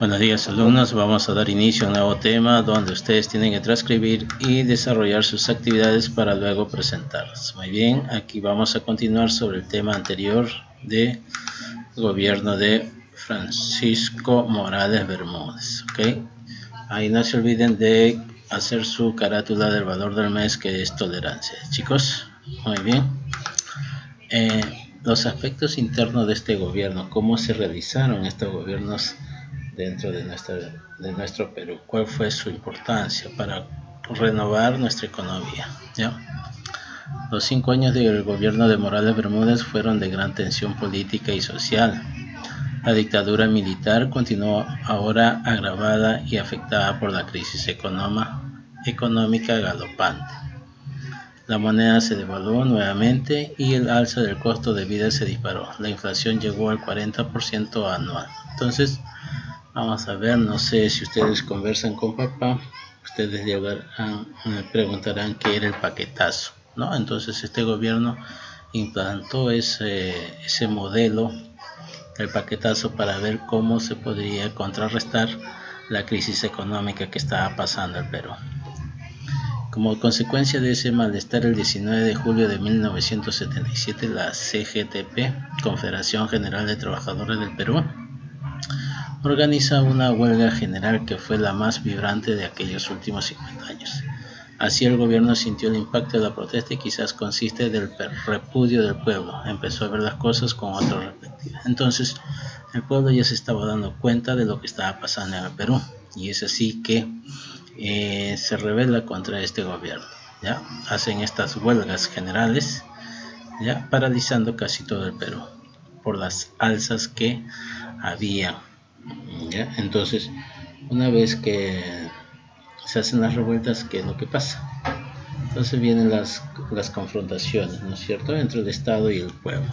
Buenos días alumnos, vamos a dar inicio a un nuevo tema donde ustedes tienen que transcribir y desarrollar sus actividades para luego presentarlas. Muy bien, aquí vamos a continuar sobre el tema anterior de gobierno de Francisco Morales Bermúdez. ¿Ok? Ahí no se olviden de hacer su carátula del valor del mes, que es tolerancia. Chicos, muy bien. Los aspectos internos de este gobierno, cómo se realizaron estos gobiernos dentro de nuestro Perú, cuál fue su importancia para renovar nuestra economía, ¿ya? Los 5 años del gobierno de Morales Bermúdez fueron de gran tensión política y social. La dictadura militar continuó ahora agravada y afectada por la crisis económica galopante. La moneda se devaluó nuevamente y el alza del costo de vida se disparó. La inflación llegó al 40% anual. Entonces, vamos a ver, no sé si ustedes conversan con papá, ustedes me preguntarán qué era el paquetazo, ¿no? Entonces este gobierno implantó ese modelo, el paquetazo, para ver cómo se podría contrarrestar la crisis económica que estaba pasando el Perú. Como consecuencia de ese malestar, el 19 de julio de 1977, la CGTP, Confederación General de Trabajadores del Perú, organiza una huelga general que fue la más vibrante de aquellos últimos 50 años. Así el gobierno sintió el impacto de la protesta y quizás consiste del repudio del pueblo. Empezó a ver las cosas con otra perspectiva. Entonces, el pueblo ya se estaba dando cuenta de lo que estaba pasando en el Perú. Y es así que se rebela contra este gobierno, ¿ya? Hacen estas huelgas generales, ¿ya? Paralizando casi todo el Perú por las alzas que había, ¿ya? Entonces, una vez que se hacen las revueltas, ¿qué es lo que pasa? Entonces vienen las confrontaciones, ¿no es cierto?, entre el Estado y el pueblo.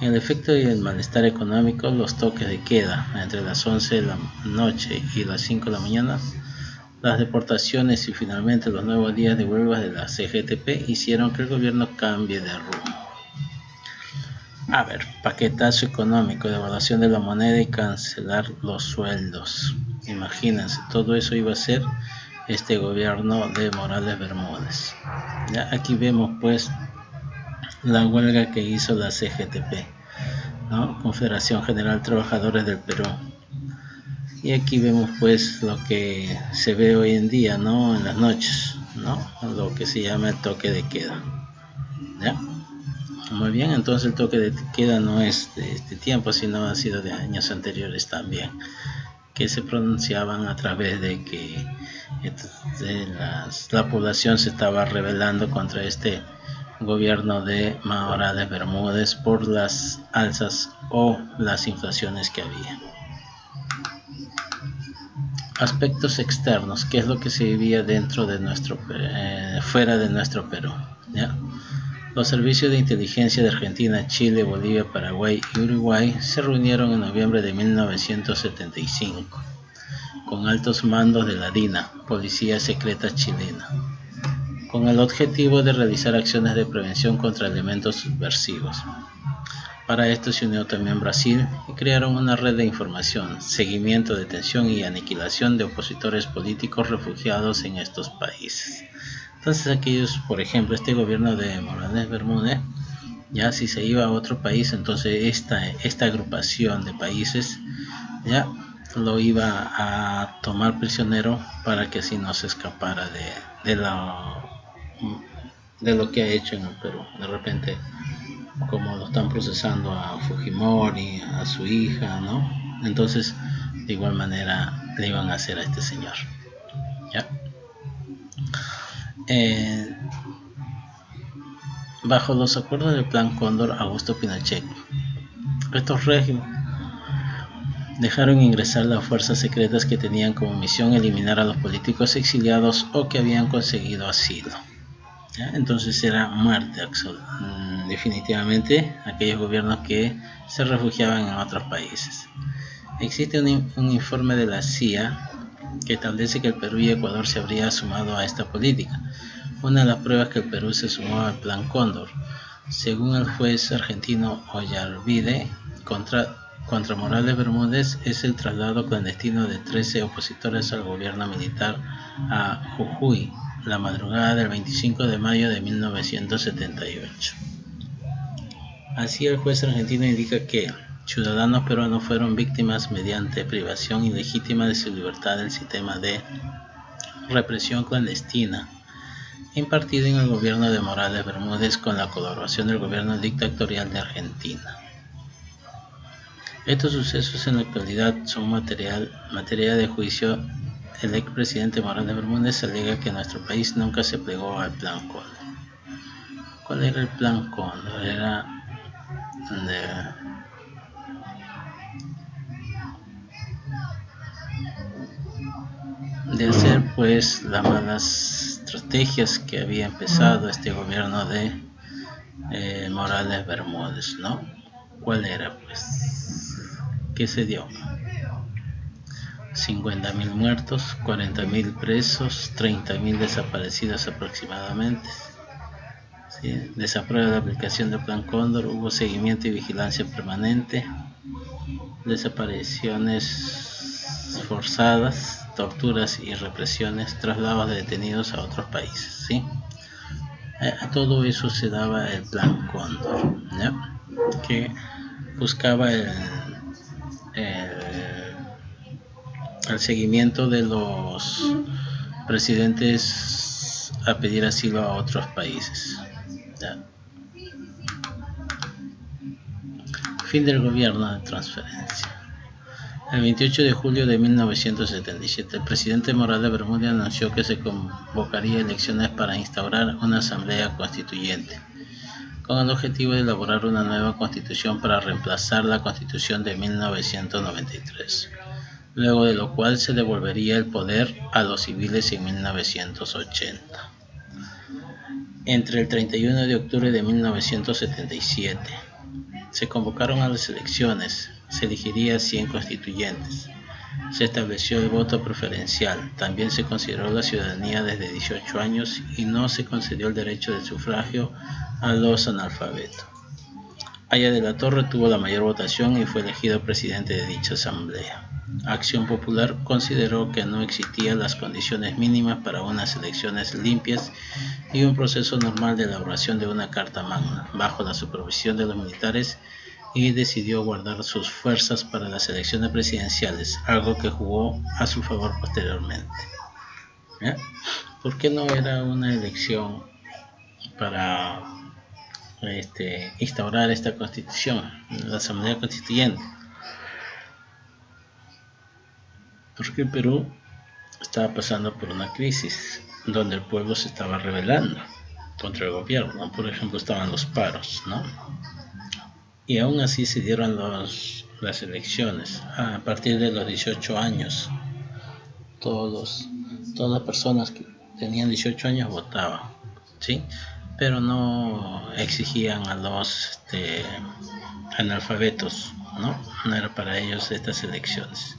En el efecto y el malestar económico, los toques de queda entre las 11 de la noche y las 5 de la mañana, las deportaciones y finalmente los nuevos días de huelga de la CGTP hicieron que el gobierno cambie de rumbo. A ver, paquetazo económico, devaluación de la moneda y cancelar los sueldos. Imagínense, todo eso iba a ser este gobierno de Morales Bermúdez. Ya, aquí vemos pues la huelga que hizo la CGTP, ¿no? Confederación General de Trabajadores del Perú. Y aquí vemos pues lo que se ve hoy en día, ¿no? En las noches, ¿no? Lo que se llama el toque de queda, ¿ya? Muy bien, entonces el toque de queda no es de este tiempo, sino ha sido de años anteriores también, que se pronunciaban a través de que la población se estaba rebelando contra este gobierno de Morales Bermúdez por las alzas o las inflaciones que había. Aspectos externos, ¿qué es lo que se vivía dentro de fuera de nuestro Perú? ¿Ya? Los servicios de inteligencia de Argentina, Chile, Bolivia, Paraguay y Uruguay se reunieron en noviembre de 1975 con altos mandos de la DINA, Policía Secreta Chilena, con el objetivo de realizar acciones de prevención contra elementos subversivos. Para esto se unió también Brasil y crearon una red de información, seguimiento, detención y aniquilación de opositores políticos refugiados en estos países. Entonces aquellos, por ejemplo, este gobierno de Morales Bermúdez, ya si se iba a otro país, entonces esta agrupación de países ya lo iba a tomar prisionero para que así no se escapara de lo que ha hecho en el Perú. De repente, como lo están procesando a Fujimori, a su hija, ¿no? Entonces, de igual manera le iban a hacer a este señor, ¿ya? Bajo los acuerdos del Plan Cóndor, Augusto Pinochet, estos regímenes dejaron ingresar las fuerzas secretas que tenían como misión eliminar a los políticos exiliados o que habían conseguido asilo. ¿Ya? Entonces era muerte definitivamente aquellos gobiernos que se refugiaban en otros países. Existe un informe de la CIA que establece que el Perú y Ecuador se habrían sumado a esta política. Una de las pruebas que el Perú se sumó al Plan Cóndor, según el juez argentino Ollarvide, contra Morales Bermúdez es el traslado clandestino de 13 opositores al gobierno militar a Jujuy, la madrugada del 25 de mayo de 1978. Así, el juez argentino indica que ciudadanos peruanos fueron víctimas mediante privación ilegítima de su libertad del sistema de represión clandestina impartido en el gobierno de Morales Bermúdez con la colaboración del gobierno dictatorial de Argentina. Estos sucesos en la actualidad son materia de juicio. El expresidente Morales Bermúdez alega que nuestro país nunca se plegó al Plan Cóndor. ¿Cuál era el Plan Cóndor? Era de hacer pues las malas estrategias que había empezado este gobierno de Morales Bermúdez, ¿no? ¿Cuál era pues? ¿Qué se dio? 50.000 muertos, 40.000 presos, 30.000 desaparecidos aproximadamente. ¿Sí? Desaprueba la aplicación del Plan Cóndor, hubo seguimiento y vigilancia permanente, desapariciones forzadas, torturas y represiones, traslados de detenidos a otros países. ¿Sí? A todo eso se daba el Plan Cóndor, ¿no? Que buscaba el seguimiento de los presidentes a pedir asilo a otros países. ¿Ya? Fin del gobierno de transferencia. El 28 de julio de 1977, el presidente Morales Bermúdez anunció que se convocaría elecciones para instaurar una asamblea constituyente, con el objetivo de elaborar una nueva constitución para reemplazar la constitución de 1993, luego de lo cual se devolvería el poder a los civiles en 1980. Entre el 31 de octubre de 1977 se convocaron a las elecciones, se elegiría 100 constituyentes, se estableció el voto preferencial, también se consideró la ciudadanía desde 18 años y no se concedió el derecho de sufragio a los analfabetos. Haya de la Torre tuvo la mayor votación y fue elegido presidente de dicha asamblea. Acción Popular consideró que no existían las condiciones mínimas para unas elecciones limpias y un proceso normal de elaboración de una Carta Magna, bajo la supervisión de los militares, y decidió guardar sus fuerzas para las elecciones presidenciales, algo que jugó a su favor posteriormente. ¿Ya? ¿Por qué no era una elección para instaurar esta constitución, la Asamblea Constituyente? Porque el Perú estaba pasando por una crisis donde el pueblo se estaba rebelando contra el gobierno. Por ejemplo, estaban los paros, ¿no? Y aún así se dieron las elecciones. A partir de los 18 años, todas las personas que tenían 18 años votaban, ¿sí? Pero no exigían a los analfabetos, ¿no? No era para ellos estas elecciones.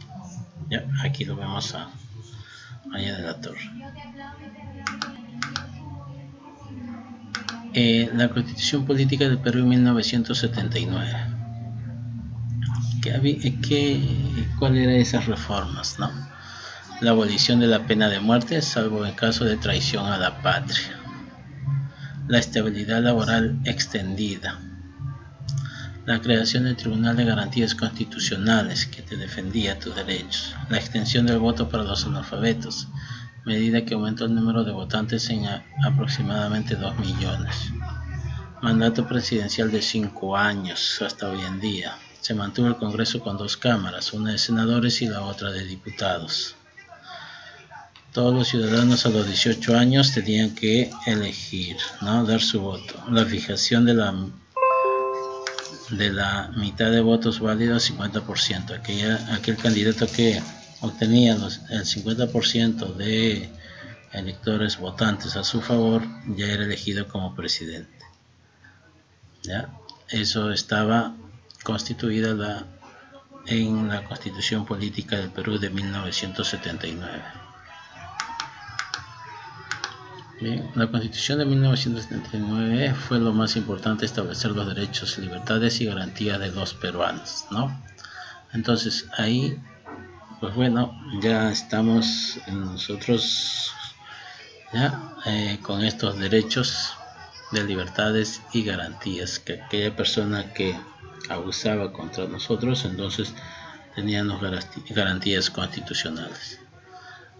Ya, aquí lo vemos allá de la Torre. La Constitución Política del Perú en 1979. ¿Cuáles eran esas reformas, no? La abolición de la pena de muerte, salvo en caso de traición a la patria. La estabilidad laboral extendida. La creación del Tribunal de Garantías Constitucionales que te defendía tus derechos. La extensión del voto para los analfabetos, medida que aumentó el número de votantes en aproximadamente 2 millones. Mandato presidencial de 5 años hasta hoy en día. Se mantuvo el Congreso con 2 cámaras, una de senadores y la otra de diputados. Todos los ciudadanos a los 18 años tenían que elegir, ¿no? Dar su voto. La fijación de la mitad de votos válidos, 50%. Aquel candidato que obtenía el 50% de electores votantes a su favor ya era elegido como presidente. ¿Ya? Eso estaba constituida en la Constitución Política del Perú de 1979. Bien, la Constitución de 1979 fue lo más importante, establecer los derechos, libertades y garantías de los peruanos, ¿no? Entonces ahí, pues bueno, ya estamos nosotros ya con estos derechos de libertades y garantías, que aquella persona que abusaba contra nosotros, entonces teníamos garantías constitucionales.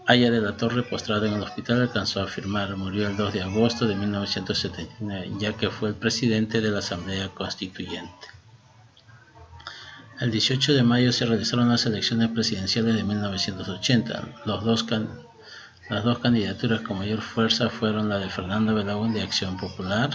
Aya de la Torre, postrado en el hospital, alcanzó a afirmar, murió el 2 de agosto de 1979, ya que fue el presidente de la Asamblea Constituyente. El 18 de mayo se realizaron las elecciones presidenciales de 1980. Las dos candidaturas con mayor fuerza fueron la de Fernando Belaúnde de Acción Popular,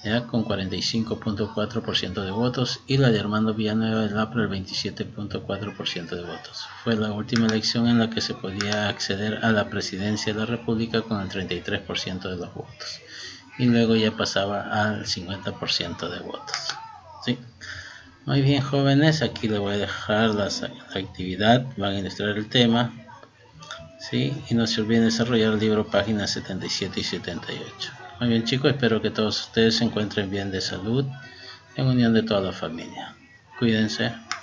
ya con 45.4% de votos, y la de Armando Villanueva del APRA, el 27.4% de votos. Fue la última elección en la que se podía acceder a la presidencia de la República con el 33% de los votos, y luego ya pasaba al 50% de votos. ¿Sí? Muy bien, jóvenes, aquí les voy a dejar la actividad, van a ilustrar el tema, ¿sí? Y no se olviden desarrollar el libro páginas 77 y 78. Muy bien, chicos, espero que todos ustedes se encuentren bien de salud, en unión de toda la familia. Cuídense.